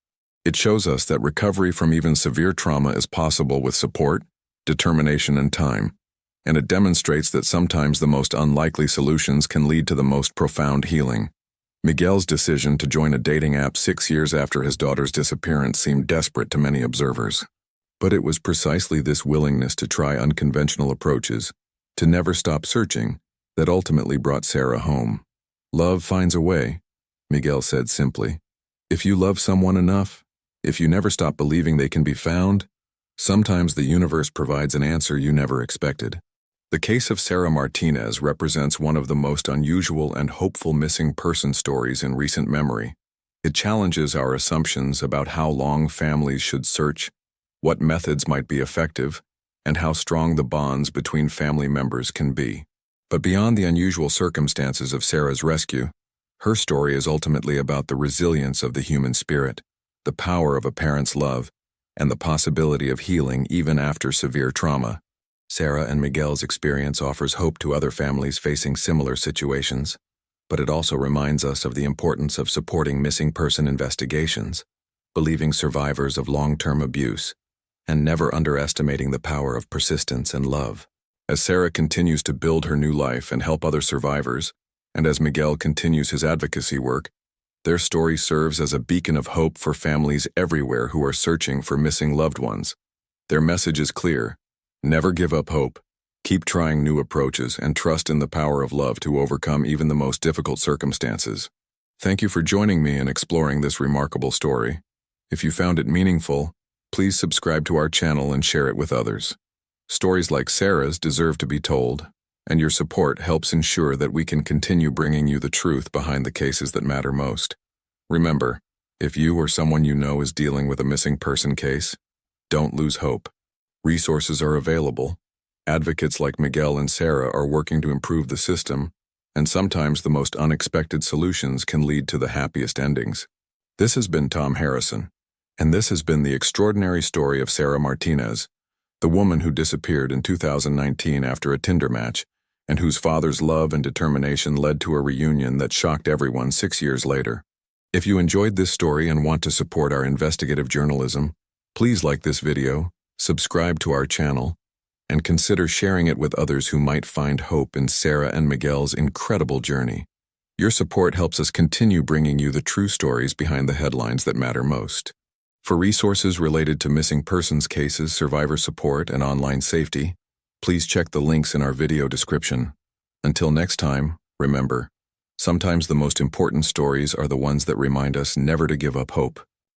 [SPEAKER 1] It shows us that recovery from even severe trauma is possible with support, determination, and time. And it demonstrates that sometimes the most unlikely solutions can lead to the most profound healing. Miguel's decision to join a dating app 6 years after his daughter's disappearance seemed desperate to many observers. But it was precisely this willingness to try unconventional approaches, to never stop searching, that ultimately brought Sarah home. Love finds a way, Miguel said simply. If you love someone enough, if you never stop believing they can be found, sometimes the universe provides an answer you never expected. The case of Sarah Martinez represents one of the most unusual and hopeful missing person stories in recent memory. It challenges our assumptions about how long families should search, what methods might be effective, and how strong the bonds between family members can be. But beyond the unusual circumstances of Sarah's rescue, her story is ultimately about the resilience of the human spirit, the power of a parent's love, and the possibility of healing even after severe trauma. Sarah and Miguel's experience offers hope to other families facing similar situations, but it also reminds us of the importance of supporting missing person investigations, believing survivors of long-term abuse, and never underestimating the power of persistence and love. As Sarah continues to build her new life and help other survivors, and as Miguel continues his advocacy work, their story serves as a beacon of hope for families everywhere who are searching for missing loved ones. Their message is clear: never give up hope. Keep trying new approaches and trust in the power of love to overcome even the most difficult circumstances. Thank you for joining me in exploring this remarkable story. If you found it meaningful, please subscribe to our channel and share it with others. Stories like Sarah's deserve to be told, and your support helps ensure that we can continue bringing you the truth behind the cases that matter most. Remember, if you or someone you know is dealing with a missing person case, don't lose hope. Resources are available. Advocates like Miguel and Sarah are working to improve the system, and sometimes the most unexpected solutions can lead to the happiest endings. This has been Tom Harrison, and this has been the extraordinary story of Sarah Martinez, the woman who disappeared in 2019 after a Tinder match, and whose father's love and determination led to a reunion that shocked everyone 6 years later. If you enjoyed this story and want to support our investigative journalism, please like this video, subscribe to our channel, and consider sharing it with others who might find hope in Sarah and Miguel's incredible journey. Your support helps us continue bringing you the true stories behind the headlines that matter most. For resources related to missing persons cases, survivor support, and online safety, please check the links in our video description. Until next time, remember, sometimes the most important stories are the ones that remind us never to give up hope.